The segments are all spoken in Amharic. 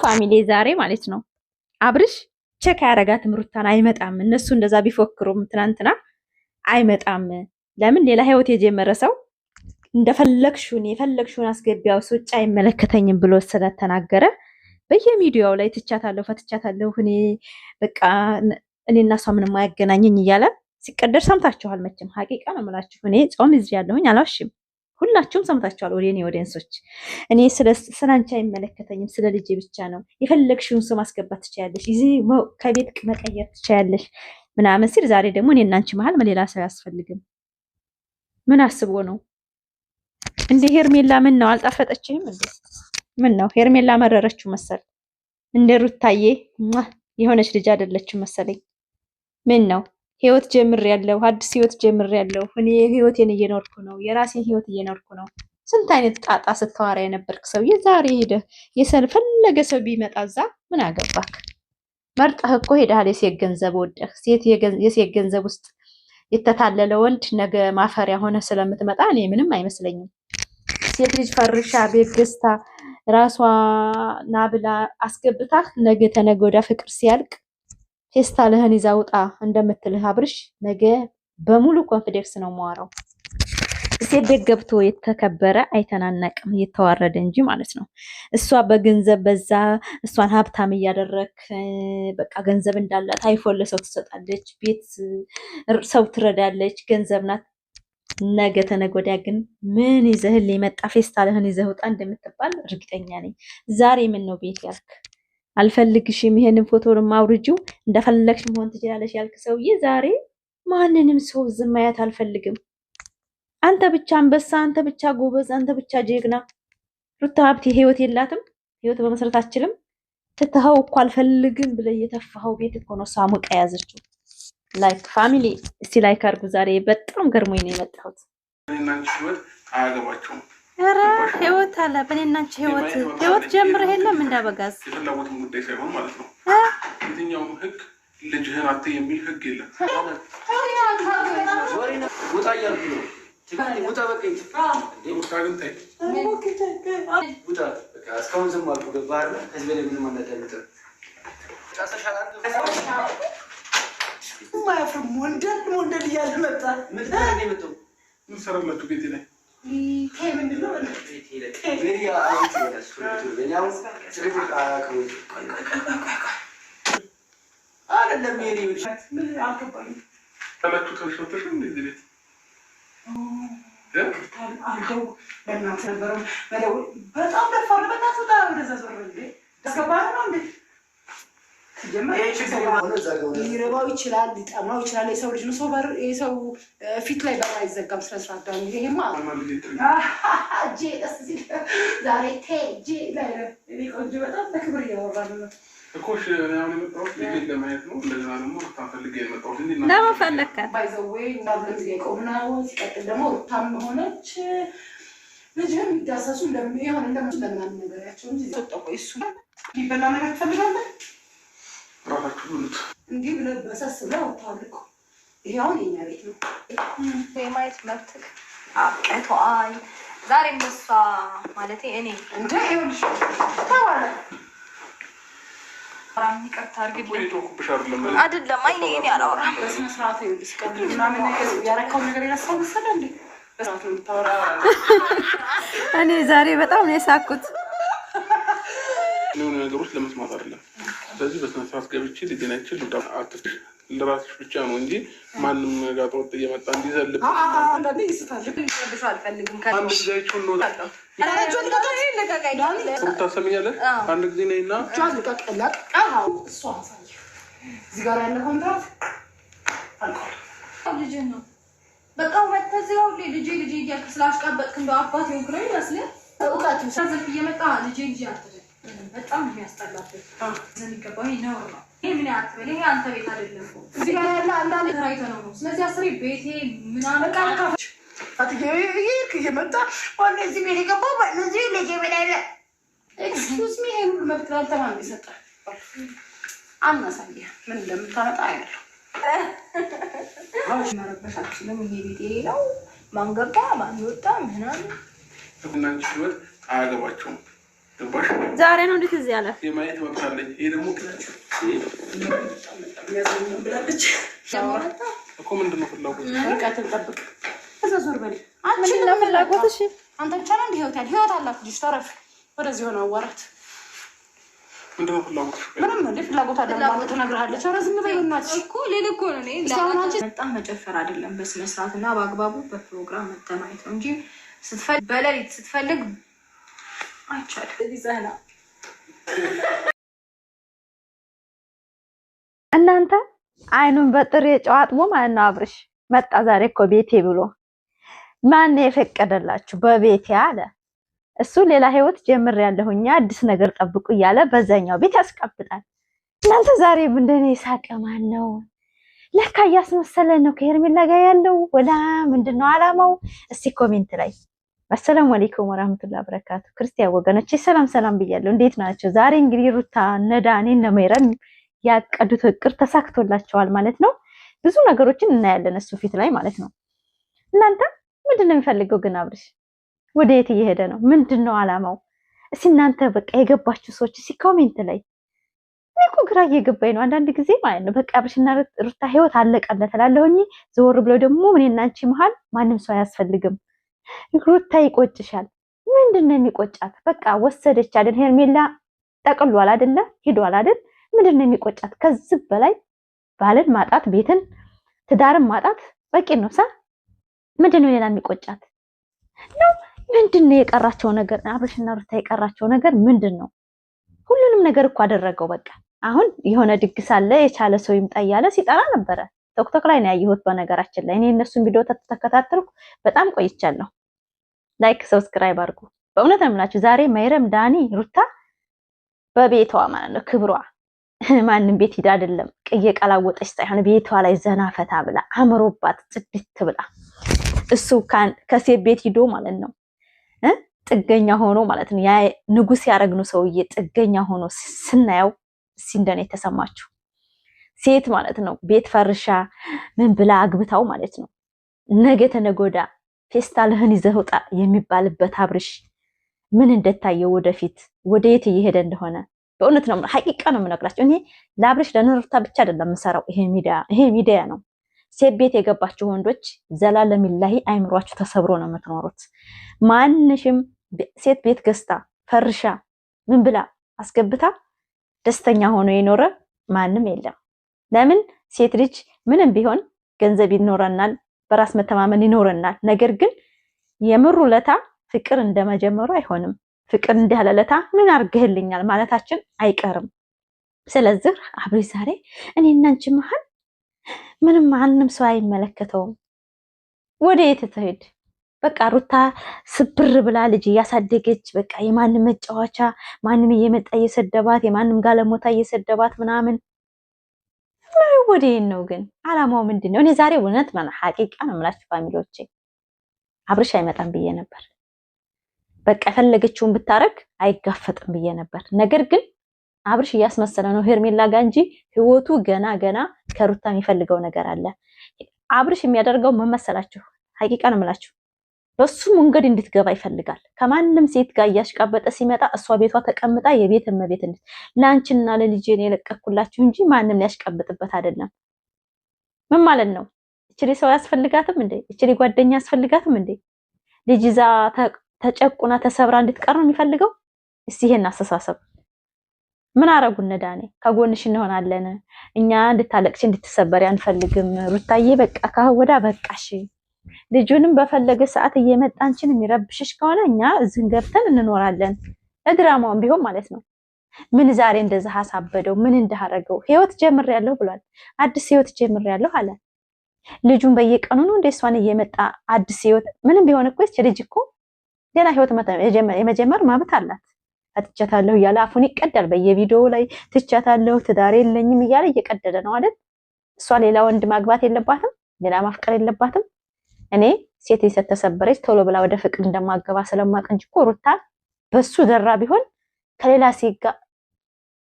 ፋሚሊ ዛሬ ማለት ነው አብርሽ ቸክ ያረጋትም ሩታን አይመጣም። እነሱ እንደዛ ቢፎክሩም ትናንትና አይመጣም። ለምን ሌላ ህይወት የጀመረ ሰው እንደፈለግሽውን የፈለግሽውን አስገቢያው ውጭ አይመለከተኝም ብሎ ስለተናገረ በየሚዲያው ላይ ትቻታለሁ ፈትቻታለሁ እኔ በቃ እኔና እሷ ምንም አያገናኘኝ እያለ ሲቀደር ሰምታችኋል። መቼም ሀቂቃ ነው የምላችሁ። እኔ ጾም ይዤ ያለሁኝ አላሽም። ሁላችሁም ሰምታችኋል። ወዴኔ ኦዲየንሶች እኔ ስለአንቺ አይመለከተኝም ስለ ልጄ ብቻ ነው። የፈለግሽውን ሰው ማስገባት ትችያለሽ፣ እዚህ ከቤት መቀየር ትችያለሽ ምናምን ሲል ዛሬ ደግሞ እኔ እና አንቺ መሀል ሌላ ሰው አያስፈልግም። ምን አስቦ ነው እንደ ሄርሜላ? ምን ነው አልጣፈጠችም እንዴ? ምን ነው ሄርሜላ መረረችው መሰል? እንደ ሩታዬ የሆነች ልጅ አይደለችም መሰለኝ። ምን ነው ህይወት ጀምሬያለሁ፣ አዲስ ህይወት ጀምሬያለሁ። እኔ ህይወቴን እየኖርኩ ነው፣ የራሴን ህይወት እየኖርኩ ነው። ስንት አይነት ጣጣ ስታወራ የነበርክ ሰውዬ ዛሬ ሄደህ የፈለገ ሰው ቢመጣ እዛ ምን አገባክ? መርጠህ እኮ ሄደሃል። የሴት ገንዘብ ወደህ የሴት ገንዘብ ውስጥ የተታለለ ወንድ ነገ ማፈሪያ ሆነ ስለምትመጣ እኔ ምንም አይመስለኝም። ሴት ልጅ ፈርሻ ቤት ገዝታ ራሷ ናብላ አስገብታህ ነገ ተነገ ወዲያ ፍቅር ሲያልቅ ፌስታልህን ይዛ ውጣ እንደምትልህ አብርሽ ነገ በሙሉ ኮንፊደንስ ነው የማወራው። ሴት ቤት ገብቶ የተከበረ አይተናነቅም የተዋረደ እንጂ ማለት ነው። እሷ በገንዘብ በዛ እሷን ሀብታም እያደረክ በቃ ገንዘብ እንዳላት አይፎን ለሰው ትሰጣለች፣ ቤት ሰው ትረዳለች፣ ገንዘብ ናት። ነገ ተነገ ወዲያ ግን ምን ይዘህልኝ የመጣ ፌስታልህን ይዘህ ውጣ እንደምትባል እርግጠኛ ነኝ። ዛሬ ምን ነው ቤት ያልክ አልፈልግሽም፣ ይሄንን ፎቶንም አውርጂው እንደፈለግሽ መሆን ትችላለሽ ያልክ ሰውዬ ዛሬ ማንንም ሰው ዝም ማየት አልፈልግም። አንተ ብቻ አንበሳ፣ አንተ ብቻ ጎበዝ፣ አንተ ብቻ ጀግና። ሩታ ሀብቴ ህይወት የላትም፣ ህይወት በመሰረት አትችልም። ትተኸው እኮ አልፈልግም ብለህ የተፋኸው ቤት እኮ ነው ሳሙቃ ያዘችው። ላይክ ፋሚሊ እስቲ ላይክ አድርጉ። ዛሬ በጣም ገርሞኝ ነው የመጣሁት። እናንቺ ህይወት አያገባቸውም። ኧረ ህይወት አለ በእኔና አንቺ ህይወት ጀምረህ የለም እንዳበጋዝ የፍላጎትን ጉዳይ ሳይሆን ማለት ነው። የትኛውም ህግ ልጅህን አትይ የሚል ህግ የለም። ውጣ እያልኩ ነው። ውጣ በቃ ውጣ ግን ተይ ውጣ በቃ እስካሁን ዝም አልኩ። ገባህ አይደል? ከዚህ በላይ ምንም አናዳምጥም። ማያፍርም ወንደል እያለ መጣ። ምን ታረግ የመጣው ምን ሰራላችሁ ቤቴ ላይ? ሊረባው ይችላል፣ ሊጠማው ይችላል። የሰው ልጅ ነው። የሰው ፊት ላይ በር አይዘጋም። ስለስርዓት ዳኒ ይሄማ ዛሬ ቴጂ ላይ እኔ ቆንጆ በጣም በክብር እያወራን ነው እኮ። እሺ አሁን የመጣሁት ልጄን ለማየት ነው። እንደገና ደግሞ ሩታን ፈልጌ የመጣሁት ለምን ፈለግካት? ባይዘዌይ እንዳብለን ጊዜ ቆምናው ሲቀጥል ደግሞ ሩታም ሆነች ልጅህን የሚዳሰሱ እንደሚሆን እንደምናምን ነገር ያቸው እንጂ ተጠቆ እሱ ሊበላ ነገር ትፈልጋለህ? ራሳችሁ ብሉት እንዲህ ብለህ በሰስ ብለህ ወጥተዋል እኮ። ይሄ አሁን የኛ ቤት ነው። የማየት መብት አውቀቷል። ዛሬ እሷ ማለቴ እኔ እንደ ይኸውልሽ ተባለ ይቅርታ አድርግልኝ አይደለም። እኔ አላወራም። በስነ ስርዓት ሲቀጥል ምናምን ያረካው ነገር የረሳው መሰለህ እንዴ? በስርዓት ነው የምታወራው። እኔ ዛሬ በጣም ነው የሳኩት። የሆነ ነገሮች ለመስማት አይደለም። ስለዚህ በስነ ስርዓት ገብቼ ልጅናችን ልዳ አትፍሽ ለራስሽ ብቻ ነው እንጂ ማንም ጋር ተወጥ እየመጣ እንዲዘልብ አንዳንዴ ይስታል። አልፈልግም አንድ ጊዜ ታሰሚኛለሽ። አንድ ጊዜ ነይና እዚህ ጋር ያለ ኮንትራት ልጅ ነው በቃ ወተዚያው ልጅ እያልክ ስላሽቃበጥክ እንደው አባት ይሆንክ ነው ይመስልህ። እውቀቱ ሰልፍ እየመጣ ልጅ አትበል። በጣም የሚያስጠላበት ዘንገባው ነው ነው። ይሄ ምን ያትበል? ይሄ አንተ ቤት አይደለም። እዚህ ጋር ያለ አንዳንድ ተራይተህ ነው። ስለዚህ አስሬ ቤቴ ምናምን ካካች አትገይ ይሄክ እየመጣ ወንድ እዚህ ቤት የገባው በእነዚህ ልጅ በላይ ኤክስኪውዝ ሚ ይሄን መብት ላልተማን ይሰጣል። አናሳየ ምን እንደምታመጣ አይደለም። ማረበሻችሁ ለምን ይሄ ቤቴ ነው ማንገባ ማንወጣ ምናምን እናንቺ ህይወት አያገባቸውም። ገባሽ? ዛሬ ነው እንዴት እዚህ ያለ የማየት መብት አለኝ። ይሄ ደግሞ ብላለች እኮ ምንድን ነው ፍላጎት? ርቀትን ጠብቅ። ከዛ ዞር በል። ምንድን ነው ፍላጎትሽ? አንተ ብቻ ነው እንደ ህይወት አላት ልጅ ተረፍ። ወደዚህ ሆነ አዋራት። ምንድን ነው ፍላጎት? ምንም እንደ ፍላጎት አለ ማለት ትነግርሃለች። ኧረ ዝም በይ እናትሽ እኮ ሌላ እኮ ነው። እኔ እስካሁን አንቺ በጣም መጨፈር አይደለም በስነ ስርዓትና በአግባቡ በፕሮግራም መተማየት ነው እንጂ ስትፈልግ በሌሊት ስትፈልግ አይቻልም። ይዘህና እናንተ አይኑን በጥሬ ጨዋጥቦ ማለት ነው። አብርሽ መጣ ዛሬ እኮ ቤቴ ብሎ ማን የፈቀደላችሁ? በቤቴ አለ እሱ። ሌላ ህይወት ጀምሬያለሁኝ አዲስ ነገር ጠብቁ እያለ በዛኛው ቤት ያስቀብጣል። እናንተ ዛሬ ምንድነው የሳቀ ማን ነው? ለካ እያስመሰለ ነው ከሄርሜላ ጋር ያለው ወላ ምንድነው አላማው? እስቲ ኮሜንት ላይ አሰላሙ አለይኩም ወራህመቱላሂ ወበረካቱ። ክርስቲያን ወገኖቼ ሰላም ሰላም ብያለሁ። እንዴት ናቸው? ዛሬ እንግዲህ ሩታ እነ ዳኒ እነ ሜረን ያቀዱት እቅድ ተሳክቶላቸዋል ማለት ነው። ብዙ ነገሮችን እናያለን እሱ ፊት ላይ ማለት ነው። እናንተ ምንድነው የሚፈልገው ግን አብርሽ? ወደ የት እየሄደ ነው? ምንድነው አላማው? እስኪ እናንተ በቃ የገባችሁ ሰዎች እስኪ ኮሜንት ላይ። እኔ እኮ ግራ እየገባኝ ነው አንዳንድ ጊዜ ማለት ነው። በቃ አብርሽና ሩታ ህይወት አለቀለት እላለሁኝ። ዘወር ብለው ደግሞ እኔና አንቺ መሀል ማንም ሰው አያስፈልግም። ሩታ ይቆጭሻል። ምንድነው የሚቆጫት? በቃ ወሰደች አይደል? ሄርሜላ ጠቅሏል አይደለ? ሂዷል አይደል? ምንድነው የሚቆጫት? ከዚህ በላይ ባልን ማጣት፣ ቤትን ትዳርን ማጣት በቂ ነው። ምንድነው ሌላ የሚቆጫት ነው? ምንድነው የቀራቸው ነገር? አብርሽና ሩታ የቀራቸው ነገር ምንድነው? ሁሉንም ነገር እኮ አደረገው። በቃ አሁን የሆነ ድግስ አለ የቻለ ሰው ይምጣ እያለ ሲጠራ ነበረ። ቲክቶክ ላይ ነው ያየሁት። በነገራችን ላይ እኔ እነሱን ቪዲዮ ተከታተልኩ በጣም ቆይቻለሁ። ላይክ ሰብስክራይብ አድርጉ። በእውነት ነው የምላችሁ ዛሬ ሜረም ዳኒ ሩታ በቤቷ ማለት ነው ክብሯ ማንም ቤት ሂዳ አይደለም እየቀላወጠች ሳይሆን ቤቷ ላይ ዘና ፈታ ብላ አምሮባት ጽድት ብላ እሱ ከሴት ቤት ሂዶ ማለት ነው ጥገኛ ሆኖ ማለት ነው ያ ንጉስ ያረግኑ ሰውዬ ጥገኛ ሆኖ ስናየው እንደኔ ተሰማችሁ። ሴት ማለት ነው ቤት ፈርሻ ምን ብላ አግብታው ማለት ነው ነገ ተነጎዳ ፌስታልህን ይዘህ ውጣ የሚባልበት አብርሽ ምን እንደታየው ወደፊት ወደየት እየሄደ እንደሆነ በእውነት ነው ሐቂቃ ነው የምነግራችሁ። እኔ ለአብርሽ ለነሩታ ብቻ አይደለም የምሰራው ይሄ ሚዲያ ነው። ሴት ቤት የገባችሁ ወንዶች ዘላለሚላሂ አይምሯችሁ ተሰብሮ ነው የምትኖሩት። ማንሽም ሴት ቤት ገዝታ ፈርሻ ምን ብላ አስገብታ ደስተኛ ሆኖ የኖረ ማንም የለም። ለምን ሴት ልጅ ምንም ቢሆን ገንዘብ ይኖረናል፣ በራስ መተማመን ይኖረናል። ነገር ግን የምሩ ለታ ፍቅር እንደመጀመሩ አይሆንም። ፍቅር እንዳለለታ ምን አርገህልኛል ማለታችን አይቀርም። ስለዚህ አብርሽ ዛሬ እኔና አንቺ መሀል ምንም ማንም ሰው አይመለከተውም። ወደ የት ትሄድ? በቃ ሩታ ስብር ብላ ልጅ እያሳደገች በቃ የማንም መጫወቻ ማንም እየመጣ እየሰደባት የማንም ጋለሞታ እየሰደባት ምናምን ወዴት ነው ግን አላማው ምንድነው? እኔ ዛሬ እውነት ሐቂቃ ነው የምላችሁ ፋሚሊዎቼ አብርሽ አይመጣም ብዬ ነበር። በቃ የፈለገችውን ብታረግ አይጋፈጥም ብዬ ነበር። ነገር ግን አብርሽ እያስመሰለ ነው ሄርሜላ ጋር እንጂ ህይወቱ ገና ከሩታ የሚፈልገው ነገር አለ። አብርሽ የሚያደርገው ምን መሰላችሁ? ሐቂቃ ነው የምላችሁ በሱ መንገድ እንድትገባ ይፈልጋል። ከማንም ሴት ጋር እያሽቃበጠ ሲመጣ እሷ ቤቷ ተቀምጣ የቤት እመቤት እንድት ላንቺና ለልጄን የለቀኩላችሁ እንጂ ማንም ሊያሽቃበጥበት አይደለም። ምን ማለት ነው? እቺ ሰው ያስፈልጋትም እንዴ? እቺ ጓደኛ ያስፈልጋትም እንዴ? ልጅ ይዛ ተጨቁና ተሰብራ እንድትቀር ነው የሚፈልገው? እስቲ ይሄን አስተሳሰብ ምን አረጉ እነ ዳኒ? ከጎንሽ እንሆናለን እኛ እንድታለቅሽ እንድትሰበሪ አንፈልግም። ሩታዬ በቃ ከወዳ በቃሽ። ልጁንም በፈለገ ሰዓት እየመጣ አንቺን የሚረብሽሽ ከሆነ እኛ እዚህን ገብተን እንኖራለን። ለድራማውም ቢሆን ማለት ነው። ምን ዛሬ እንደዛ ሐሳበደው ምን እንዳረገው ህይወት ጀምሬያለሁ ብሏል። አዲስ ህይወት ጀምሬያለሁ አለ። ልጁን በየቀኑ ነው እንደሷን እየመጣ አዲስ ህይወት ምንም ቢሆን እኮ እቺ ልጅ እኮ ሌላ ህይወት የመጀመር መብት አላት። ትቻታለሁ እያለ አፉን ይቀዳል በየቪዲዮው ላይ ትቻታለሁ ትዳር የለኝም እያለ እየቀደደ ነው አይደል? እሷ ሌላ ወንድ ማግባት የለባትም፣ ሌላ ማፍቀር የለባትም። እኔ ሴት ይሰት ተሰበረች ቶሎ ብላ ወደ ፍቅር እንደማገባ ስለማቅ እንጂ እኮ ሩታ በሱ ደራ ቢሆን ከሌላ ሴት ጋር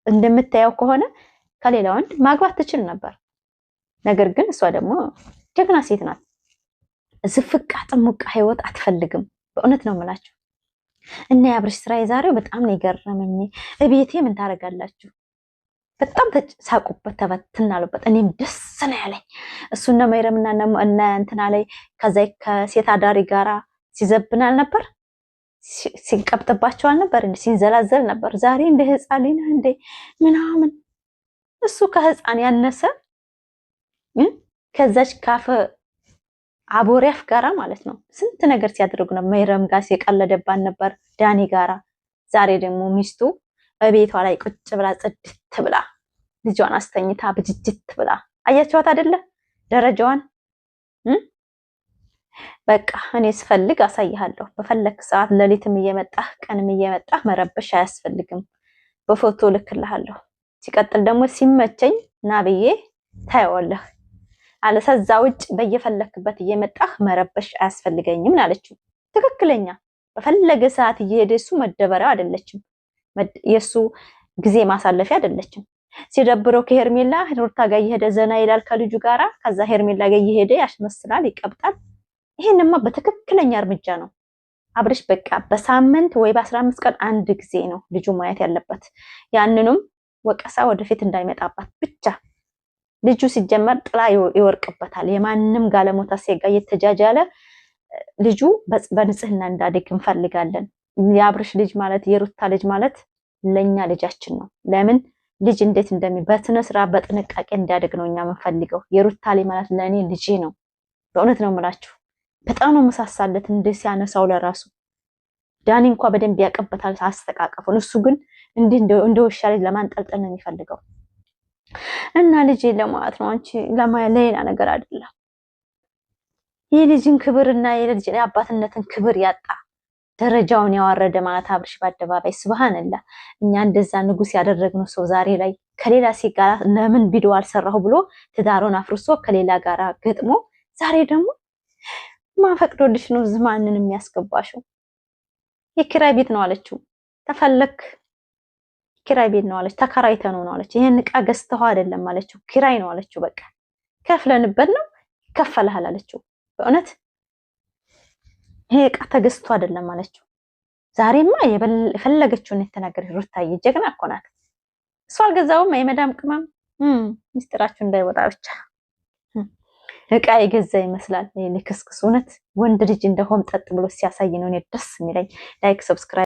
እንደምታየው ከሆነ ከሌላ ወንድ ማግባት ትችል ነበር። ነገር ግን እሷ ደግሞ ጀግና ሴት ናት። ዝፍቃ ጥሙቃ ህይወት አትፈልግም። በእውነት ነው የምላችሁ። እና የአብርሽ ስራ የዛሬው በጣም ነው የገረመኝ። እቤቴ ምን ታደርጋላችሁ? በጣም ተሳቁበት፣ ተበትናሉበት። እኔም ደስ ነው ያለኝ። እሱና መይረምና እና እንትና ላይ ከዛ ከሴት አዳሪ ጋራ ሲዘብን አልነበር? ሲንቀብጥባቸው አልነበር? እንዴ ሲንዘላዘል ነበር። ዛሬ እንደ ህፃን ልጅ እንደ ምናምን እሱ ከህፃን ያነሰ ከዛች ካፈ አቦሪያፍ ጋራ ማለት ነው ስንት ነገር ሲያደርጉ ነው። መይረም ጋር ሲቀለደባን ነበር ዳኒ ጋራ። ዛሬ ደግሞ ሚስቱ በቤቷ ላይ ቁጭ ብላ ጽድት ብላ ልጇን አስተኝታ ብጅጅት ብላ አያችኋት አይደለ? ደረጃዋን በቃ እኔ ስፈልግ አሳይሃለሁ። በፈለክ ሰዓት ሌሊትም እየመጣህ ቀንም እየመጣህ መረበሽ አያስፈልግም። በፎቶ ልክልሃለሁ። ሲቀጥል ደግሞ ሲመቸኝ ና ብዬ ታየዋለህ። አለሰዛ ውጭ በየፈለክበት እየመጣህ መረበሽ አያስፈልገኝም አለችው። ትክክለኛ በፈለገ ሰዓት እየሄደ እሱ መደበሪያው አይደለችም። የሱ ጊዜ ማሳለፊያ አይደለችም። ሲደብረው ከሄርሜላ ሩታ ጋር እየሄደ ዘና ይላል ከልጁ ጋራ። ከዛ ሄርሜላ ጋር እየሄደ ያስመስላል፣ ይቀብጣል። ይሄንማ በትክክለኛ እርምጃ ነው አብርሽ። በቃ በሳምንት ወይ በ15 ቀን አንድ ጊዜ ነው ልጁ ማየት ያለበት። ያንንም ወቀሳ ወደፊት እንዳይመጣባት ብቻ። ልጁ ሲጀመር ጥላ ይወርቅበታል። የማንም ጋለሞታ ሴጋ እየተጃጃለ ልጁ በንጽህና እንዳድግ እንፈልጋለን። የአብርሽ ልጅ ማለት የሩታ ልጅ ማለት ለኛ ልጃችን ነው። ለምን ልጅ እንዴት በስነ ስርዓት በጥንቃቄ እንዲያድግ ነው እኛ የምንፈልገው። የሩታ ልጅ ማለት ለእኔ ልጄ ነው። በእውነት ነው የምላችሁ። በጣም ነው መሳሳለት እንደ ሲያነሳው ለራሱ ዳኒ እንኳ በደንብ ያቀበታል አስተቃቀፉን። እሱ ግን እንዲህ እንደ ውሻ ልጅ ለማንጠልጠል ነው የሚፈልገው። እና ልጅ ለማለት ነው አንቺ ለሌላ ነገር አይደለም። የልጅን ክብርና የልጅ አባትነትን ክብር ያጣ ደረጃውን ያወረደ ማለት አብርሽ በአደባባይ ሱብሃንአላህ። እኛ እንደዛ ንጉስ ያደረግነው ሰው ዛሬ ላይ ከሌላ ሴት ጋር ለምን ቪዲዮ አልሰራሁ ብሎ ትዳሩን አፍርሶ ከሌላ ጋር ገጥሞ ዛሬ ደግሞ ማፈቅዶልሽ ነው ዝማንን የሚያስገባሽው? የኪራይ ቤት ነው አለችው። ተፈለክ ኪራይ ቤት ነው አለች። ተከራይተህ ነው አለች። ይሄን ዕቃ ገዝተኸው አይደለም አለችው። ኪራይ ነው አለችው። በቃ ከፍለንበት ነው ይከፈልሃል አለችው። በእውነት ይሄ ዕቃ ተገዝቶ አይደለም አለችው። ዛሬማ የፈለገችውን የተናገረች ሩታዬ ጀግና እኮ ናት። እሱ አልገዛውም። የመዳም ቅመም ሚስጥራችሁ እንዳይወጣ ብቻ ዕቃ የገዛ ይመስላል። ልክስክስ እውነት ወንድ ልጅ እንደሆም ጠጥ ብሎ ሲያሳይ ነው እኔ ደስ የሚለኝ። ላይክ ሰብስክራይብ